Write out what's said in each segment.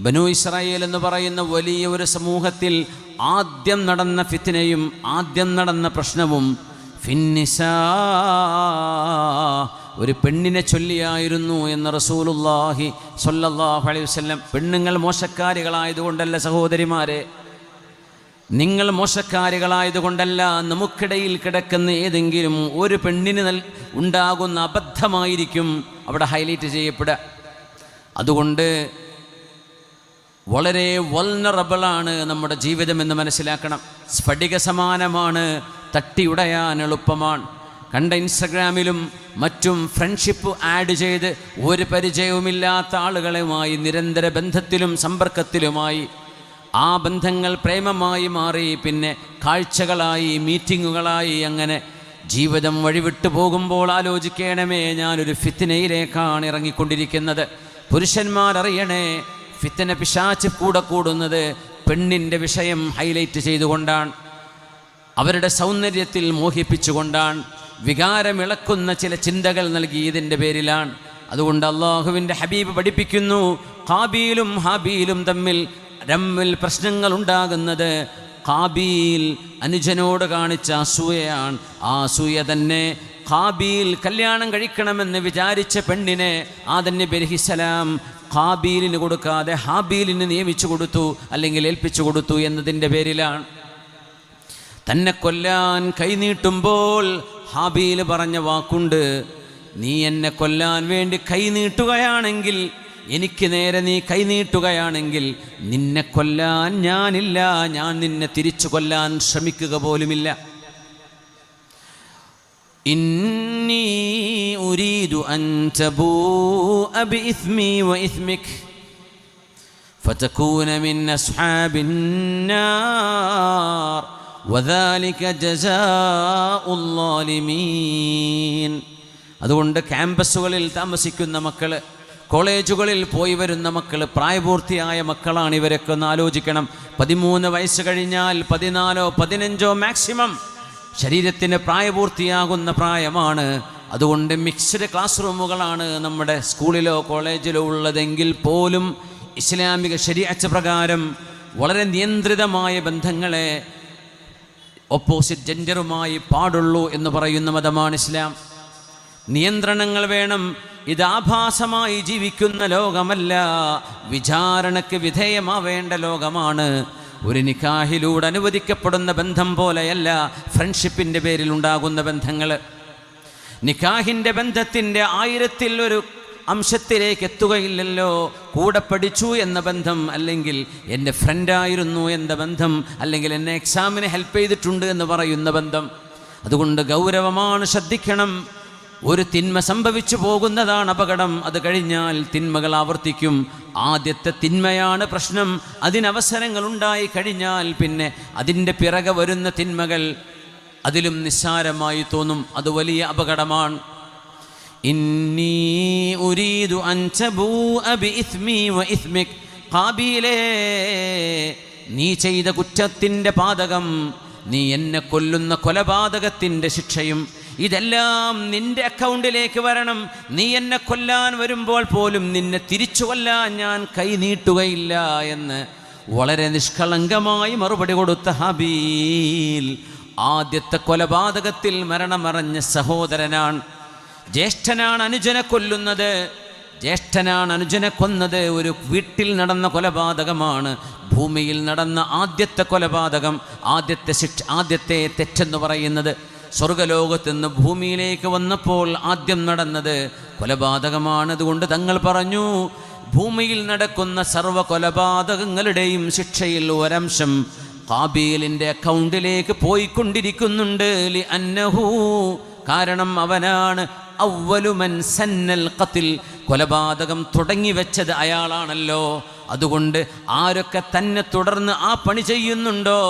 ബനു Israel എന്ന് പറയുന്ന വലിയ ഒരു സമൂഹത്തിൽ ആദ്യം നടന്ന ഫിത്നയും ആദ്യം നടന്ന പ്രശ്നവും ഫിന്നിസാ, ഒരു പെണ്ണിനെ ചൊല്ലിയായിരുന്നു എന്ന് റസൂലുള്ളാഹി സ്വല്ലല്ലാഹു അലൈഹി വസല്ലം. പെണ്ണുങ്ങൾ മോശക്കാരികളായതുകൊണ്ടല്ല സഹോദരിമാരെ, നിങ്ങൾ മോശക്കാരികളായതുകൊണ്ടല്ല, നമുക്കിടയിൽ കിടക്കുന്ന ഏതെങ്കിലും ഒരു പെണ്ണിന് ഉണ്ടാകുന്ന അബദ്ധമായിരിക്കും അവിടെ ഹൈലൈറ്റ് ചെയ്യപ്പെടുക. അതുകൊണ്ട് വളരെ വൾനറബിളാണ് നമ്മുടെ ജീവിതമെന്ന് മനസ്സിലാക്കണം. സ്ഫടിക സമാനമാണ്, തട്ടിയുടയാൻ എളുപ്പമാണ്. കണ്ട ഇൻസ്റ്റഗ്രാമിലും മറ്റും ഫ്രണ്ട്ഷിപ്പ് ആഡ് ചെയ്ത് ഒരു പരിചയവുമില്ലാത്ത ആളുകളുമായി നിരന്തര ബന്ധത്തിലും സമ്പർക്കത്തിലുമായി ആ ബന്ധങ്ങൾ പ്രേമമായി മാറി, പിന്നെ കാഴ്ചകളായി, മീറ്റിങ്ങുകളായി, അങ്ങനെ ജീവിതം വഴിവിട്ടു പോകുമ്പോൾ ആലോചിക്കണമേ, ഞാനൊരു ഫിത്നയിലേക്കാണ് ഇറങ്ങിക്കൊണ്ടിരിക്കുന്നത്. പുരുഷന്മാരറിയണേ, ഫിത്ന പിശാച് കൂടെ കൂടുന്നത് പെണ്ണിൻ്റെ വിഷയം ഹൈലൈറ്റ് ചെയ്തുകൊണ്ടാണ്, അവരുടെ സൗന്ദര്യത്തിൽ മോഹിപ്പിച്ചുകൊണ്ടാണ്, വികാരമിളക്കുന്ന ചില ചിന്തകൾ നൽകിയതിൻ്റെ പേരിലാണ്. അതുകൊണ്ട് അള്ളാഹുവിൻ്റെ ഹബീബ് പഠിപ്പിക്കുന്നു, ഖാബീലും ഹാബീലും തമ്മിൽ പ്രശ്നങ്ങൾ ഉണ്ടാകുന്നത് ഖാബീൽ അനുജനോട് കാണിച്ച അസൂയയാണ്. ആ അസൂയ തന്നെ ഖാബീൽ കല്യാണം കഴിക്കണമെന്ന് വിചാരിച്ച പെണ്ണിനെ ആദം നബി അലൈഹിസ്സലാം ഖാബീലിന് കൊടുക്കാതെ ഹാബീലിന് നിയമിച്ചു കൊടുത്തു, അല്ലെങ്കിൽ ഏൽപ്പിച്ചു കൊടുത്തു എന്നതിൻ്റെ പേരിലാണ്. തന്നെ കൊല്ലാൻ കൈനീട്ടുമ്പോൾ ഹാബീൽ പറഞ്ഞ വാക്കുണ്ട്, നീ എന്നെ കൊല്ലാൻ വേണ്ടി കൈനീട്ടുകയാണെങ്കിൽ, എനിക്ക് നേരെ നീ കൈനീട്ടുകയാണെങ്കിൽ നിന്നെ കൊല്ലാൻ ഞാനില്ല, ഞാൻ നിന്നെ തിരിച്ചു കൊല്ലാൻ ശ്രമിക്കുക പോലുമില്ല. ഇന്നി ഉരീദു അൻ തബൂഅ ബിഇസ്മി വഇസ്മിക് ഫതകൂന മിൻ അസ്ഹാബിൻ നാർ വദാലിക ജസാഉൽ ളാലിമീൻ. അതുകൊണ്ട് ക്യാമ്പസുകളിൽ താമസിക്കുന്ന മക്കൾ, കോളേജുകളിൽ പോയി വരുന്ന മക്കൾ, പ്രായപൂർത്തിയായ മക്കളാണ് ഇവരൊക്കെ ഒന്ന് ആലോചിക്കണം. 13 വയസ്സ് കഴിഞ്ഞാൽ 14 15 മാക്സിമം ശരീരത്തിന് പ്രായപൂർത്തിയാകുന്ന പ്രായമാണ്. അതുകൊണ്ട് മിക്സ്ഡ് ക്ലാസ് റൂമുകളാണ് നമ്മുടെ സ്കൂളിലോ കോളേജിലോ ഉള്ളതെങ്കിൽ പോലും ഇസ്ലാമിക ശരീഅത്ത് പ്രകാരം വളരെ നിയന്ത്രിതമായ ബന്ധങ്ങളെ ഓപ്പോസിറ്റ് ജെൻഡറുമായി പാടുള്ളൂ എന്ന് പറയുന്ന മതമാണ് ഇസ്ലാം. നിയന്ത്രണങ്ങൾ വേണം. ഇത് ആഭാസമായി ജീവിക്കുന്ന ലോകമല്ല, വിചാരണയ്ക്ക് വിധേയമാവേണ്ട ലോകമാണ്. ഒരു നിക്കാഹിലൂടെ അനുവദിക്കപ്പെടുന്ന ബന്ധം പോലെയല്ല ഫ്രണ്ട്ഷിപ്പിൻ്റെ പേരിൽ ഉണ്ടാകുന്ന ബന്ധങ്ങൾ. നിക്കാഹിൻ്റെ ബന്ധത്തിൻ്റെ 1000-1 അംശത്തിലേക്ക് എത്തുകയില്ലല്ലോ. കൂടെ പഠിച്ചു എന്ന ബന്ധം, അല്ലെങ്കിൽ എൻ്റെ ഫ്രണ്ടായിരുന്നു എന്ന ബന്ധം, അല്ലെങ്കിൽ എന്നെ എക്സാമിന് ഹെൽപ്പ് ചെയ്തിട്ടുണ്ട് എന്ന് പറയുന്ന ബന്ധം. അതുകൊണ്ട് ഗൗരവമാണ്, ശ്രദ്ധിക്കണം. ഒരു തിന്മ സംഭവിച്ചു പോകുന്നതാണ് അപകടം. അത് കഴിഞ്ഞാൽ തിന്മകൾ ആവർത്തിക്കും. ആദ്യത്തെ തിന്മയാണ് പ്രശ്നം. അതിനവസരങ്ങൾ ഉണ്ടായി കഴിഞ്ഞാൽ പിന്നെ അതിൻ്റെ പിറകെ വരുന്ന തിന്മകൾ അതിലും നിസ്സാരമായി തോന്നും. അത് വലിയ അപകടമാണ്. ഇന്നി ഉരീദു അൻ തബൂഅ ബിഇസ്മി വഇസ്മിക്. ഖാബീലേ, നീ ചെയ്ത കുറ്റത്തിൻ്റെ പാതകം, നീ എന്നെ കൊല്ലുന്ന കൊലപാതകത്തിൻ്റെ ശിക്ഷയും ഇതെല്ലാം നിന്റെ അക്കൗണ്ടിലേക്ക് വരണം. നീ എന്നെ കൊല്ലാൻ വരുമ്പോൾ പോലും നിന്നെ തിരിച്ചു കൊല്ലാൻ ഞാൻ കൈ നീട്ടുകയില്ല എന്ന് വളരെ നിഷ്കളങ്കമായി മറുപടി കൊടുത്ത ഹാബീൽ ആദ്യത്തെ കൊലപാതകത്തിൽ മരണമറിഞ്ഞ സഹോദരനാണ്. ജ്യേഷ്ഠനാണ് അനുജനെ കൊല്ലുന്നത്. ജ്യേഷ്ഠനാണ് അനുജനെ കൊന്നത്. ഒരു വീട്ടിൽ നടന്ന കൊലപാതകമാണ്. ഭൂമിയിൽ നടന്ന ആദ്യത്തെ കൊലപാതകം, ആദ്യത്തെ തെറ്റെന്ന് പറയുന്നത്. സ്വർഗലോകത്ത് നിന്ന് ഭൂമിയിലേക്ക് വന്നപ്പോൾ ആദ്യം നടന്നത് കൊലപാതകമാണ്. അതുകൊണ്ട് തങ്ങൾ പറഞ്ഞു, ഭൂമിയിൽ നടക്കുന്ന സർവ്വ കൊലപാതകങ്ങളുടെയും ശിക്ഷയിൽ ഒരംശം ഖാബീലിൻ്റെ അക്കൗണ്ടിലേക്ക് പോയിക്കൊണ്ടിരിക്കുന്നുണ്ട്. ലിഅന്നഹു, കാരണം അവനാണ് അവ്വലു മൻ സന്നൽ ഖത്ൽ, കൊലപാതകം തുടങ്ങി വെച്ചത് അയാളാണല്ലോ. അതുകൊണ്ട് ആരൊക്കെ തന്നെ തുടർന്ന് ആ പണി ചെയ്യുന്നുണ്ടോ,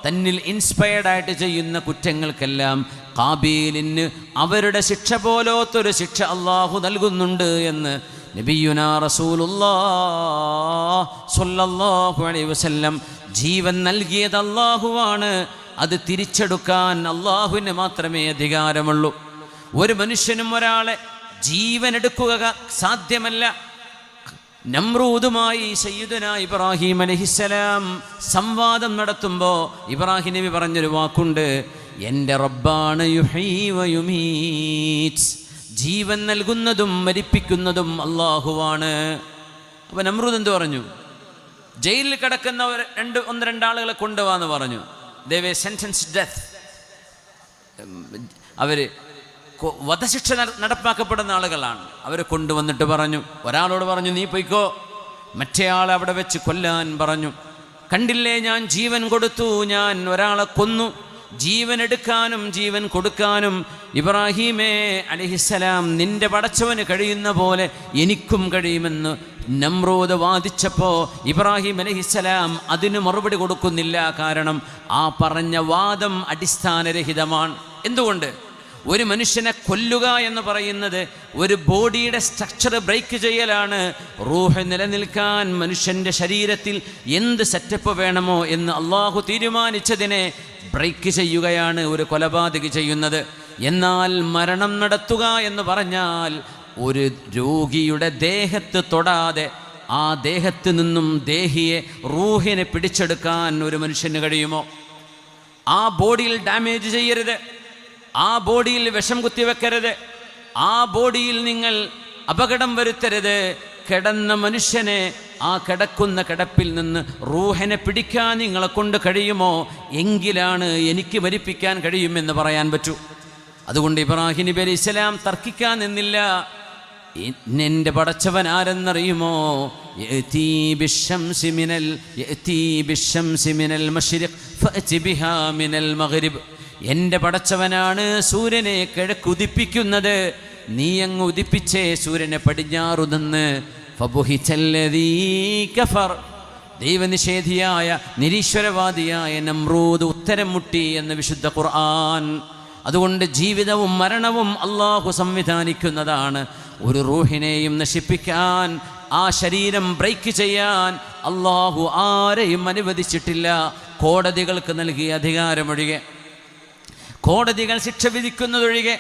തന്നിൽ ഇൻസ്പയർഡായിട്ട് ചെയ്യുന്ന കുറ്റങ്ങൾക്കെല്ലാം ഖാബീലിന് അവരുടെ ശിക്ഷ പോലോത്തൊരു ശിക്ഷ അള്ളാഹു നൽകുന്നുണ്ട് എന്ന് നബിയുനാ റസൂലുള്ളാഹി സ്വല്ലല്ലാഹു അലൈഹി വസല്ലം. ജീവൻ നൽകിയത് അള്ളാഹുവാണ്. അത് തിരിച്ചെടുക്കാൻ അള്ളാഹുവിന് മാത്രമേ അധികാരമുള്ളൂ. ഒരു മനുഷ്യനും ഒരാളെ ജീവൻ എടുക്കുക സാധ്യമല്ല. നമ്രൂദുമായി സയ്യിദുന ഇബ്രാഹിം അലൈഹിസ്സലാം സംവാദം നടത്തുമ്പോൾ ഇബ്രാഹിം നബി പറഞ്ഞൊരു വാക്കുണ്ട്, എൻ്റെ റബ്ബാണ് യുഹീ വ യുമീത്, ജീവൻ നൽകുന്നതും മരിപ്പിക്കുന്നതും അല്ലാഹുവാണ്. അപ്പോൾ നമ്രൂദ് എന്ത് പറഞ്ഞു? ജയിലിൽ കിടക്കുന്ന ഒന്ന് രണ്ടാളുകളെ കൊണ്ടുപോകാന്ന് പറഞ്ഞു. ദേ വേ സെന്റൻസ്ഡ് ഡെത്ത്. അവർ വധശിക്ഷ നടപ്പാക്കപ്പെടുന്ന ആളുകളാണ്. അവരെ കൊണ്ടുവന്നിട്ട് പറഞ്ഞു, ഒരാളോട് പറഞ്ഞു നീ പൊയ്ക്കോ, മറ്റേ ആളെ അവിടെ വെച്ച് കൊല്ലാൻ പറഞ്ഞു. കണ്ടില്ലേ, ഞാൻ ജീവൻ കൊടുത്തു, ഞാൻ ഒരാളെ കൊന്നു. ജീവൻ എടുക്കാനും ജീവൻ കൊടുക്കാനും ഇബ്രാഹീമേ അലൈഹിസ്സലാം, നിന്റെ പടച്ചവന് കഴിയുന്ന പോലെ എനിക്കും കഴിയുമെന്ന് നമ്രൂദ് വാദിച്ചപ്പോൾ ഇബ്രാഹിം അലൈഹിസ്സലാം അതിന് മറുപടി കൊടുക്കുന്നില്ല. കാരണം ആ പറഞ്ഞ വാദം അടിസ്ഥാനരഹിതമാണ്. എന്തുകൊണ്ട്? ഒരു മനുഷ്യനെ കൊല്ലുക എന്ന് പറയുന്നത് ഒരു ബോഡിയുടെ സ്ട്രക്ചർ ബ്രേക്ക് ചെയ്യലാണ്. റൂഹ് നിലനിൽക്കാൻ മനുഷ്യൻ്റെ ശരീരത്തിൽ എന്ത് സെറ്റപ്പ് വേണമോ എന്ന് അള്ളാഹു തീരുമാനിച്ചതിനെ ബ്രേക്ക് ചെയ്യുകയാണ് ഒരു കൊലപാതകി ചെയ്യുന്നത്. എന്നാൽ മരണം നടത്തുക എന്ന് പറഞ്ഞാൽ ഒരു രോഗിയുടെ ദേഹത്ത് തൊടാതെ ആ ദേഹത്ത് നിന്നും ദേഹിയെ റൂഹിനെ പിടിച്ചെടുക്കാൻ ഒരു മനുഷ്യന് കഴിയുമോ? ആ ബോഡിയിൽ ഡാമേജ് ചെയ്യരുത്, ആ ബോഡിയിൽ വിഷം കുത്തിവെക്കരുത്, ആ ബോഡിയിൽ നിങ്ങൾ അപകടം വരുത്തരുത്. കിടന്ന മനുഷ്യനെ ആ കിടക്കുന്ന കിടപ്പിൽ നിന്ന് റൂഹിനെ പിടിക്കാൻ നിങ്ങളെ കൊണ്ട് കഴിയുമോ? എങ്കിലാണ് എനിക്ക് മരിപ്പിക്കാൻ കഴിയുമെന്ന് പറയാൻ പറ്റൂ. അതുകൊണ്ട് ഇബ്രാഹിം നബി അലൈഹി സ്വലാം തർക്കിക്കാൻ നിന്നില്ല. എൻ്റെ പടച്ചവൻ ആരെന്നറിയുമോ? എൻ്റെ പടച്ചവനാണ് സൂര്യനെ കിഴക്കുദിപ്പിക്കുന്നത്, നീ അങ്ങ് ഉദിപ്പിച്ചേ സൂര്യനെ പടിഞ്ഞാറു നിന്ന്. ദൈവനിഷേധിയായ നിരീശ്വരവാദിയായ നമ്രൂദ് ഉത്തരം മുട്ടി എന്ന് വിശുദ്ധ ഖുർആൻ. അതുകൊണ്ട് ജീവിതവും മരണവും അള്ളാഹു സംവിധാനിക്കുന്നതാണ്. ഒരു റൂഹിനെയും നശിപ്പിക്കാൻ, ആ ശരീരം ബ്രേക്ക് ചെയ്യാൻ അള്ളാഹു ആരെയും അനുവദിച്ചിട്ടില്ല. കോടതികൾക്ക് നൽകിയ അധികാരമൊഴികെ, കോടതികൾ ശിക്ഷ വിധിക്കുന്നതൊഴികെ,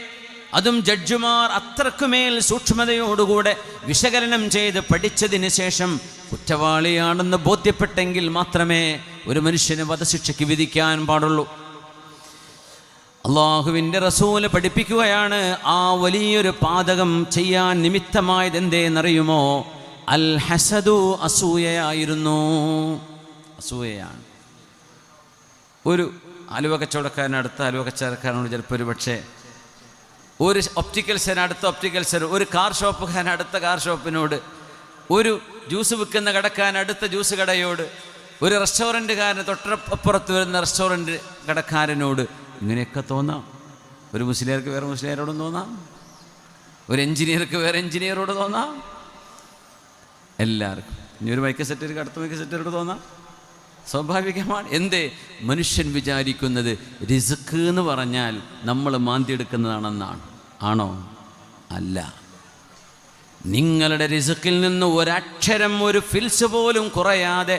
അതും ജഡ്ജിമാർ അത്രക്കുമേൽ സൂക്ഷ്മതയോടുകൂടെ വിശകലനം ചെയ്ത് പഠിച്ചതിന് ശേഷം കുറ്റവാളിയാണെന്ന് ബോധ്യപ്പെട്ടെങ്കിൽ മാത്രമേ ഒരു മനുഷ്യന് വധശിക്ഷയ്ക്ക് വിധിക്കാൻ പാടുള്ളൂ. അള്ളാഹുവിൻ്റെ റസൂല് പഠിപ്പിക്കുകയാണ്, ആ വലിയൊരു പാതകം ചെയ്യാൻ നിമിത്തമായത് എന്തേന്നറിയുമോ? അൽ ഹസദു, അസൂയയായിരുന്നു. അസൂയയാണ്. ഒരു ആലുവ കച്ചവടക്കാരൻ അടുത്ത ആലുവ കച്ചവടക്കാരനോട് ചിലപ്പോൾ ഒരു പക്ഷേ, ഒരു ഒപ്റ്റിക്കൽസിന് അടുത്ത ഒപ്റ്റിക്കൽസിന്, ഒരു കാർ ഷോപ്പുകാരൻ അടുത്ത കാർ ഷോപ്പിനോട്, ഒരു ജ്യൂസ് വിൽക്കുന്ന കടക്കാരൻ അടുത്ത ജ്യൂസ് കടയോട്, ഒരു റെസ്റ്റോറൻറ്റുകാരന് തൊട്ടപ്പുറത്ത് വരുന്ന റെസ്റ്റോറൻറ്റ് കടക്കാരനോട് ഇങ്ങനെയൊക്കെ തോന്നാം. ഒരു മുസ്ലിയർക്ക് വേറെ മുസ്ലിയരോടും തോന്നാം, ഒരു എഞ്ചിനീയർക്ക് വേറെ എഞ്ചിനീയറോട് തോന്നാം, എല്ലാവർക്കും. ഇനി ഒരു മൈക്ക് സെറ്റർക്ക് അടുത്ത മൈക്ക് സെറ്റരോട് തോന്നാം. സ്വാഭാവികമാണ്. എന്തേ? മനുഷ്യൻ വിചാരിക്കുന്നത് റിസ്ക് എന്ന് പറഞ്ഞാൽ നമ്മൾ മാന്തിയെടുക്കുന്നതാണെന്നാണ്. ആണോ? അല്ല. നിങ്ങളുടെ റിസ്ക്കിൽ നിന്ന് ഒരക്ഷരം, ഒരു ഫിൽസ് പോലും കുറയാതെ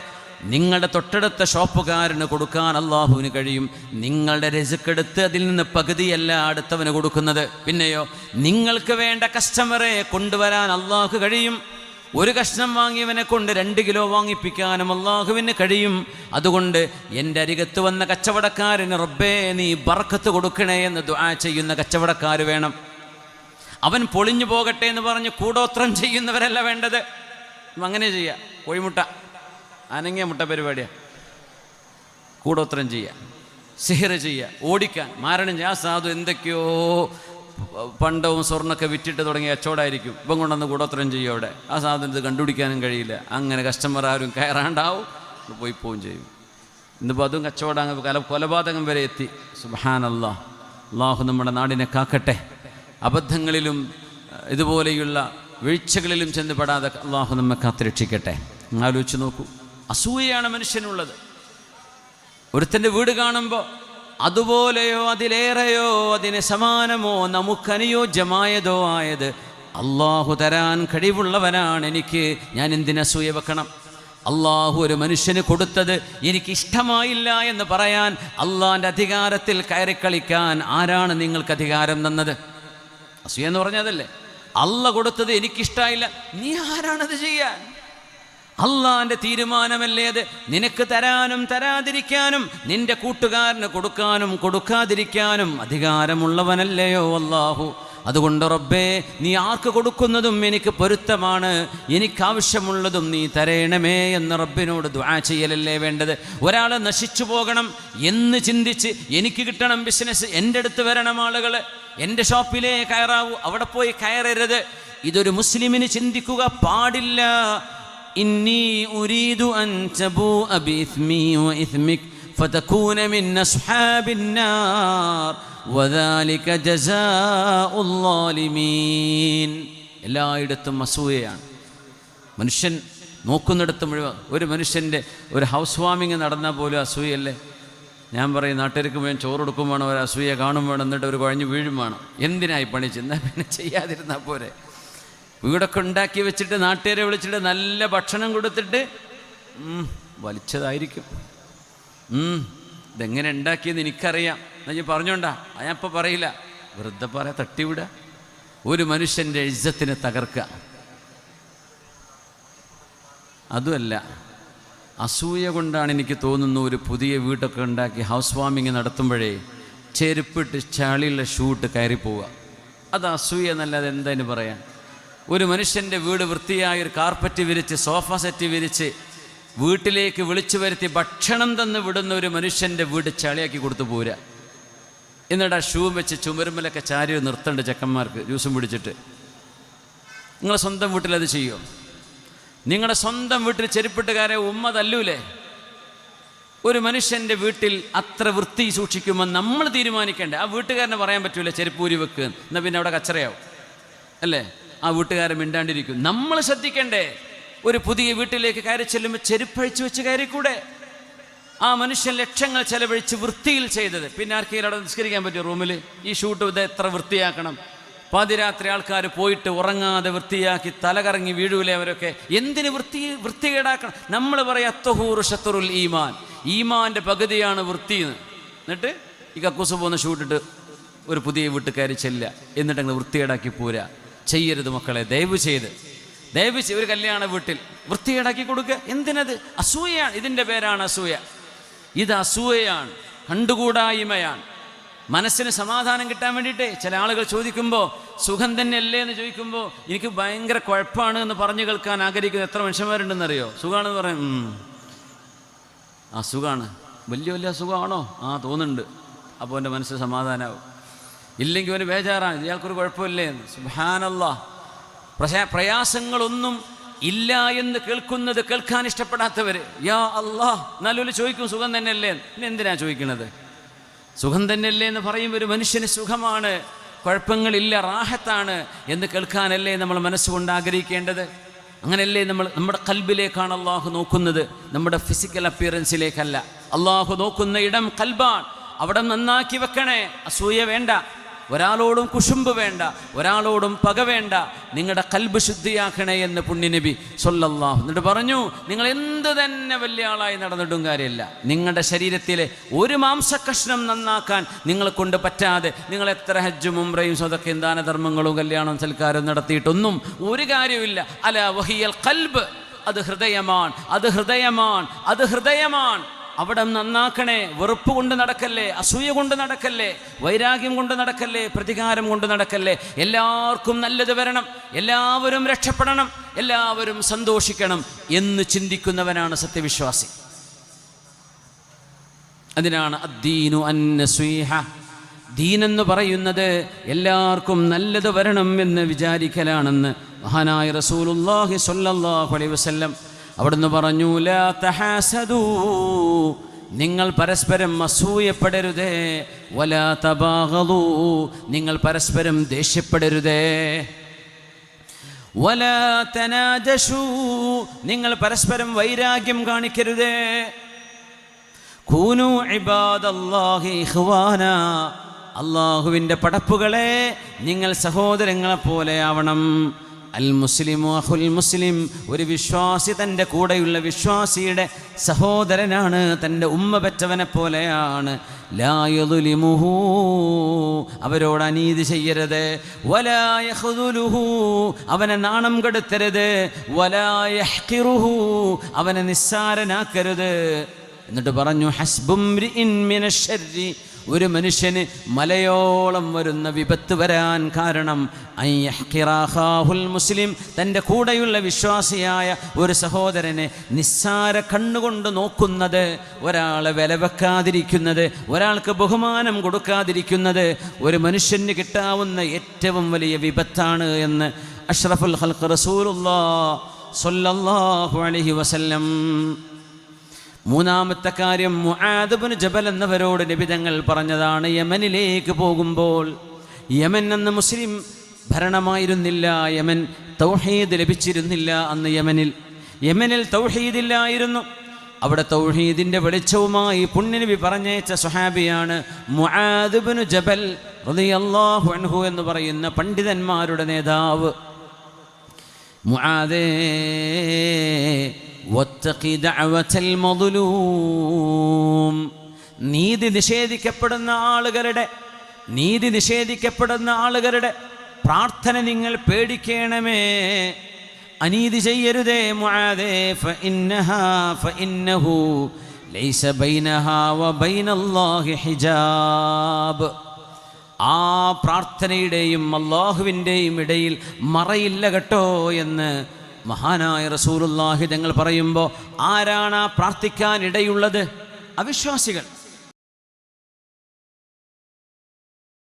നിങ്ങളുടെ തൊട്ടടുത്ത ഷോപ്പുകാരന് കൊടുക്കാൻ അള്ളാഹുവിന് കഴിയും. നിങ്ങളുടെ റിസ്ക് എടുത്ത് അതിൽ നിന്ന് പകുതിയല്ല അടുത്തവന് കൊടുക്കുന്നത്. പിന്നെയോ നിങ്ങൾക്ക് വേണ്ട കസ്റ്റമറെ കൊണ്ടുവരാൻ അള്ളാഹു കഴിയും. ഒരു കഷ്ണം വാങ്ങിയവനെ കൊണ്ട് 2 കിലോ വാങ്ങിപ്പിക്കാനും അള്ളാഹുവിന് കഴിയും. അതുകൊണ്ട് എൻ്റെ അരികത്ത് വന്ന കച്ചവടക്കാരന് റബ്ബേ നീ ബർക്കത്ത് കൊടുക്കണേ എന്ന് ദുആ ചെയ്യുന്ന കച്ചവടക്കാർ വേണം. അവൻ പൊളിഞ്ഞു പോകട്ടെ എന്ന് പറഞ്ഞ് കൂടോത്രം ചെയ്യുന്നവരല്ല വേണ്ടത്. അങ്ങനെ ചെയ്യുക. കോഴിമുട്ട, അനങ്ങിയ മുട്ട പരിപാടിയാണ്. കൂടോത്രം ചെയ്യുക, സിഹർ ചെയ്യുക, ഓടിക്കാൻ, മാരണം ചെയ്യുക. ആ സാധു എന്തൊക്കെയോ പണ്ടവും സ്വർണ്ണമൊക്കെ വിറ്റിട്ട് തുടങ്ങിയ കച്ചവടമായിരിക്കും. ഇപ്പം കൊണ്ടുവന്ന് കൂടോത്രം ചെയ്യും. അവിടെ ആ സാധനം ഇത് കണ്ടുപിടിക്കാനും കഴിയില്ല. അങ്ങനെ കസ്റ്റമർ ആരും കയറാണ്ടാവും, പോവും ചെയ്യും. ഇന്നിപ്പോൾ അതും കച്ചവടം, കൊലപാതകം വരെ എത്തി. സുബ്ഹാനല്ലാഹ്. അള്ളാഹു നമ്മുടെ നാടിനെ കാക്കട്ടെ. അബദ്ധങ്ങളിലും ഇതുപോലെയുള്ള വീഴ്ചകളിലും ചെന്നുപെടാതെ അള്ളാഹു നമ്മെ കാത്തുരക്ഷിക്കട്ടെ. ആലോചിച്ച് നോക്കൂ, അസൂയയാണ് മനുഷ്യനുള്ളത്. ഒരുത്തൻ്റെ വീട് കാണുമ്പോൾ അതുപോലെയോ അതിലേറെയോ അതിന് സമാനമോ നമുക്കനുയോജ്യമായതോ ആയത് അള്ളാഹു തരാൻ കഴിവുള്ളവനാണ് എനിക്ക്. ഞാൻ എന്തിനസൂയ വെക്കണം? അള്ളാഹു ഒരു മനുഷ്യന് കൊടുത്തത് എനിക്കിഷ്ടമായില്ല എന്ന് പറയാൻ, അള്ളാഹിൻ്റെ അധികാരത്തിൽ കയറിക്കളിക്കാൻ ആരാണ് നിങ്ങൾക്ക് അധികാരം തന്നത്? അസൂയ എന്ന് പറഞ്ഞതല്ലേ. അള്ള കൊടുത്തത് എനിക്കിഷ്ടമായില്ല, നീ ആരാണത് ചെയ്യാൻ? അള്ളാന്റെ തീരുമാനമല്ലേ അത്. നിനക്ക് തരാനും തരാതിരിക്കാനും നിന്റെ കൂട്ടുകാരന് കൊടുക്കാനും കൊടുക്കാതിരിക്കാനും അധികാരമുള്ളവനല്ലയോ അല്ലാഹു. അതുകൊണ്ട് റബ്ബേ, നീ ആർക്ക് കൊടുക്കുന്നതും എനിക്ക് പൊരുത്തമാണ്, എനിക്കാവശ്യമുള്ളതും നീ തരേണമേ എന്ന് റബ്ബിനോട് ദുആ ചെയ്യലല്ലേ വേണ്ടത്. ഒരാൾ നശിച്ചു പോകണം എന്ന് ചിന്തിച്ച് എനിക്ക് കിട്ടണം ബിസിനസ്, എൻ്റെ അടുത്ത് വരണം ആളുകൾ, എൻ്റെ ഷോപ്പിലേ കയറാവൂ, അവിടെ പോയി കയറരുത്, ഇതൊരു മുസ്ലിമിന് ചിന്തിക്കുക പാടില്ല. ഇന്നി ഉരീദു അൻ തബൂഅ ബിഇസ്മി വഇസ്മിക് ഫതകൂന മിൻ അസ്ഹാബിൻ നാർ വദാലിക ജസാഉൽ ളാലിമീൻ. എല്ലായിടത്തും അസൂയയാണ്. മനുഷ്യൻ നോക്കുന്നിടത്ത് മുഴുവൻ. ഒരു മനുഷ്യൻ്റെ ഒരു ഹൗസ് വാമിങ് നടന്നാൽ പോലും അസൂയല്ലേ. ഞാൻ പറയും, നാട്ടുകാർക്ക് മുഴുവൻ ചോറ് കൊടുക്കും വേണം, ഒരു അസൂയ കാണും വേണം, എന്നിട്ട് ഒരു കുഴഞ്ഞ് വീഴും വേണം. എന്തിനായി പണി ചെന്നാൽ പിന്നെ ചെയ്യാതിരുന്നാൽ പോരെ. വീടൊക്കെ ഉണ്ടാക്കി വെച്ചിട്ട് നാട്ടുകാരെ വിളിച്ചിട്ട് നല്ല ഭക്ഷണം കൊടുത്തിട്ട് വലിച്ചതായിരിക്കും. ഇതെങ്ങനെ ഉണ്ടാക്കിയെന്ന് എനിക്കറിയാം എന്നാൽ ഞാൻ പറഞ്ഞോണ്ടാ, ഞാൻ ഇപ്പോൾ പറയില്ല, വെറുതെ പറയാ, തട്ടിവിടുക. ഒരു മനുഷ്യൻ്റെ ഇജ്ജത്തിനെ തകർക്കുക. അതുമല്ല, അസൂയ കൊണ്ടാണ് എനിക്ക് തോന്നുന്നു ഒരു പുതിയ വീടൊക്കെ ഉണ്ടാക്കി ഹൗസ് വാമിങ് നടത്തുമ്പോഴേ ചെരുപ്പിട്ട് ചളിയുള്ള ഷൂട്ട് കയറിപ്പോവുക. അത് അസൂയ എന്നല്ലാതെ എന്തായാലും പറയാൻ. ഒരു മനുഷ്യൻ്റെ വീട് വൃത്തിയായ ഒരു കാർപ്പറ്റ് വിരിച്ച് സോഫ സെറ്റ് വിരിച്ച് വീട്ടിലേക്ക് വിളിച്ചു വരുത്തി ഭക്ഷണം തന്ന് വിടുന്ന ഒരു മനുഷ്യൻ്റെ വീട് ചളിയാക്കി കൊടുത്തു പോരാ. എന്നിട്ട് ആ ഷൂ വെച്ച് ചുമരുമ്മലൊക്കെ ചാരി നിർത്തേണ്ട ചെക്കന്മാർക്ക് ജ്യൂസും പിടിച്ചിട്ട്. നിങ്ങളെ സ്വന്തം വീട്ടിലത് ചെയ്യുമോ? നിങ്ങളുടെ സ്വന്തം വീട്ടിൽ ചെരുപ്പിട്ടുകാരെ ഉമ്മ തല്ലൂലേ? ഒരു മനുഷ്യൻ്റെ വീട്ടിൽ അത്ര വൃത്തി സൂക്ഷിക്കുമ്പോൾ നമ്മൾ തീരുമാനിക്കേണ്ടേ. ആ വീട്ടുകാരനെ പറയാൻ പറ്റൂല ചെരുപ്പൂരി വെക്ക്, എന്നാൽ പിന്നെ അവിടെ കച്ചറയാവും അല്ലേ. ആ വീട്ടുകാരൻ മിണ്ടാണ്ടിരിക്കും. നമ്മൾ ശ്രദ്ധിക്കണ്ടേ? ഒരു പുതിയ വീട്ടിലേക്ക് കയറി ചെല്ലുമ്പോൾ ചെരുപ്പഴിച്ച് വെച്ച് കയറിക്കൂടെ? ആ മനുഷ്യൻ ലക്ഷങ്ങൾ ചെലവഴിച്ച് വൃത്തിയിൽ ചെയ്തത്, പിന്നെ ആർക്കെങ്കിലും അവിടെ നിസ്കരിക്കാൻ പറ്റുമോ റൂമിൽ? ഈ ഷൂട്ട് ഇത് എത്ര വൃത്തിയാക്കണം. പാതിരാത്രി ആൾക്കാർ പോയിട്ട് ഉറങ്ങാതെ വൃത്തിയാക്കി തലകറങ്ങി വീഴൂലേ അവരൊക്കെ? എന്തിന് വൃത്തികേടാക്കണം? നമ്മൾ പറയാം അത്തഹൂറു ഷത്റുൽ ഈമാൻ, ഈമാൻ്റെ പകുതിയാണ് വൃത്തിന്ന്. എന്നിട്ട് ഈ കക്കൂസ് പോകുന്ന ഷൂട്ടിട്ട് ഒരു പുതിയ വീട്ടിൽ കയറി ചെല്ലുക, എന്നിട്ട് അങ്ങ് വൃത്തികേടാക്കി പോരാ. ചെയ്യരുത് മക്കളെ, ദയവ് ചെയ്ത് ഒരു കല്യാണ വീട്ടിൽ വൃത്തികേടാക്കി കൊടുക്കുക. എന്തിനത്? അസൂയയാണ്. ഇതിൻ്റെ പേരാണ് അസൂയ. ഇത് അസൂയയാണ്, കണ്ടുകൂടായ്മയാണ്. മനസ്സിന് സമാധാനം കിട്ടാൻ വേണ്ടിയിട്ടേ ചില ആളുകൾ ചോദിക്കുമ്പോൾ സുഖം തന്നെയല്ലേ എന്ന് ചോദിക്കുമ്പോൾ എനിക്ക് ഭയങ്കര കുഴപ്പമാണ് എന്ന് പറഞ്ഞു കേൾക്കാൻ ആഗ്രഹിക്കുന്ന എത്ര മനുഷ്യന്മാരുണ്ടെന്നറിയോ? സുഖമാണെന്ന് പറയും. ആ സുഖമാണ്, വലിയ വലിയ സുഖമാണോ? ആ തോന്നുന്നുണ്ട്. അപ്പോൾ എൻ്റെ മനസ്സിന് സമാധാനമാവും. ഇല്ലെങ്കിൽ അവന് ബേജാറാണ്, ഇയാൾക്കൊരു കുഴപ്പമില്ലേ എന്ന്. സുബ്ഹാനല്ലാഹ്. പ്രയാസങ്ങളൊന്നും ഇല്ല എന്ന് കേൾക്കുന്നത് കേൾക്കാൻ ഇഷ്ടപ്പെടാത്തവർ യാ അല്ലാഹ് എന്നാലും ചോദിക്കും സുഖം തന്നെയല്ലേ. പിന്നെ എന്തിനാ ചോദിക്കണത്? സുഖം തന്നെയല്ലേ എന്ന് പറയും. ഒരു മനുഷ്യന് സുഖമാണ്, കുഴപ്പങ്ങളില്ല, റാഹത്താണ് എന്ന് കേൾക്കാനല്ലേ നമ്മൾ മനസ്സുകൊണ്ട് ആഗ്രഹിക്കേണ്ടത്? അങ്ങനെയല്ലേ നമ്മുടെ കൽബിലേക്കാണ് അള്ളാഹു നോക്കുന്നത്, നമ്മുടെ ഫിസിക്കൽ അപ്പിയറൻസിലേക്കല്ല. അള്ളാഹു നോക്കുന്ന ഇടം കൽബാണ്. അവിടെ നന്നാക്കി വെക്കണേ. അസൂയ വേണ്ട, ഒരാളോടും കുശുമ്പ് വേണ്ട, ഒരാളോടും പക വേണ്ട. നിങ്ങളുടെ കൽബ് ശുദ്ധിയാക്കണേ എന്ന് പുണ്യനബി സ്വല്ലല്ലാഹു. എന്നിട്ട് പറഞ്ഞു, നിങ്ങൾ എന്ത് തന്നെ വലിയ ആളായി നടന്നിട്ടും കാര്യമില്ല, നിങ്ങളുടെ ശരീരത്തിലെ ഒരു മാംസകഷ്ണം നന്നാക്കാൻ നിങ്ങളെ കൊണ്ട് പറ്റാതെ നിങ്ങൾ എത്ര ഹജ്ജും ഉംറയും സ്വതക്കയും ദാനധർമ്മങ്ങളും കല്യാണവും സൽക്കാരവും നടത്തിയിട്ടൊന്നും ഒരു കാര്യമില്ല. അലാ വഹിയൽ ഖൽബ്, അത് ഹൃദയമാണ്, അത് ഹൃദയമാണ്, അത് ഹൃദയമാണ്. അവിടെ നന്നാക്കണേ. വെറുപ്പ് കൊണ്ട് നടക്കല്ലേ, അസൂയ കൊണ്ട് നടക്കല്ലേ, വൈരാഗ്യം കൊണ്ട് നടക്കല്ലേ, പ്രതികാരം കൊണ്ട് നടക്കല്ലേ. എല്ലാവർക്കും നല്ലത് വരണം, എല്ലാവരും രക്ഷപ്പെടണം, എല്ലാവരും സന്തോഷിക്കണം എന്ന് ചിന്തിക്കുന്നവനാണ് സത്യവിശ്വാസി. അതിനാണ് അദ്ദീനു അന്നസ്വീഹ. ദീനെന്ന് പറയുന്നത് എല്ലാവർക്കും നല്ലത് വരണം എന്ന് വിചാരിക്കലാണെന്ന് മഹാനായ റസൂലുള്ളാഹി സ്വല്ലല്ലാഹു അലൈഹി വസല്ലം അവിടുന്ന് പറഞ്ഞു, ലാ തഹാസദൂ, നിങ്ങൾ പരസ്പരം അസൂയപ്പെടരുതേ, വലാ തബാഗദൂ, നിങ്ങൾ പരസ്പരം ദേഷ്യപ്പെടരുതേ, വലാ തനാജശൂ, നിങ്ങൾ പരസ്പരം വൈരാഗ്യം കാണിക്കരുതേ, കൂനൂ ഇബാദല്ലാഹി ഇഖ്വാനാ, അല്ലാഹുവിൻ്റെ പടപ്പുകളെ നിങ്ങൾ സഹോദരങ്ങളെപ്പോലെ ആവണം. അൽ മുസ്ലിമു അഖുൽ മുസ്ലിം, ഒരു വിശ്വാസി തൻ്റെ കൂടെയുള്ള വിശ്വാസിയുടെ സഹോദരനാണ്, തൻ്റെ ഉമ്മ പെറ്റവനെ പോലെയാണ്. ലാ യദ്ലിമുഹു, അവരോട് അനീതി ചെയ്യരുത്, വലാ യഖ്ദുലുഹു, അവനെ നാണം കെടുത്തരുത്, വലാ യഹ്ഖിറുഹു, അവനെ നിസ്സാരനാക്കരുത്. എന്നിട്ട് പറഞ്ഞു ഹസ്ബുംരിഇൻ മിനശ്ശർരി, ഒരു മനുഷ്യന് മലയോളം വരുന്ന വിപത്ത് വരാൻ കാരണം അയ്യഹ്ഖിറാഖാഹുൽ മുസ്ലിം, തൻ്റെ കൂടെയുള്ള വിശ്വാസിയായ ഒരു സഹോദരനെ നിസ്സാര കണ്ണുകൊണ്ട് നോക്കുന്നത്, ഒരാളെ വില വെക്കാതിരിക്കുന്നത്, ഒരാൾക്ക് ബഹുമാനം കൊടുക്കാതിരിക്കുന്നത് ഒരു മനുഷ്യന് കിട്ടാവുന്ന ഏറ്റവും വലിയ വിപത്താണ് എന്ന് അഷ്റഫുൽ ഖൽഖ് റസൂലുള്ളാഹി സ്വല്ലല്ലാഹു അലൈഹി വസല്ലം. മൂന്നാമത്തെ കാര്യം മുആദ് ഇബ്നു ജബൽ എന്നവരോട് നബി തങ്ങൾ പറഞ്ഞതാണ്. യമനിലേക്ക് പോകുമ്പോൾ, യമൻ അന്ന് മുസ്ലിം ഭരണമായിരുന്നില്ല, യമൻ തൗഹീദ് ലഭിച്ചിരുന്നില്ല. അന്ന് യമനിൽ തൗഹീദില്ലായിരുന്നു. അവിടെ തൗഹീദിൻ്റെ വെളിച്ചവുമായി പുണ്യനബി പറഞ്ഞയച്ച സ്വഹാബിയാണ് മുആദ് ഇബ്നു ജബൽ റളിയല്ലാഹു അൻഹു എന്ന് പറയുന്ന പണ്ഡിതന്മാരുടെ നേതാവ്. മുആദേ വത്തഖി ദഅവതൽ മദ്ലൂം, നീതി നിഷേധിക്കപ്പെടുന്ന ആളുകളുടെ പ്രാർത്ഥന നിങ്ങൾ പേടിക്കണമേ, അനീതി ചെയ്യരുതേ. മുആദേ ഫഇന്നഹു ലൈസ ബൈനഹാ വബൈനല്ലാഹി ഹിജാബ്, ആ പ്രാർത്ഥനയുടെയും അല്ലാഹുവിൻ്റെയും ഇടയിൽ മറയില്ല കേട്ടോ എന്ന് മഹാനായ റസൂലുള്ളാഹി തങ്ങൾ പറയുമ്പോൾ, ആരാണ് ആ പ്രാർത്ഥിക്കാൻ ഇടയുള്ളത്? അവിശ്വാസികൾ.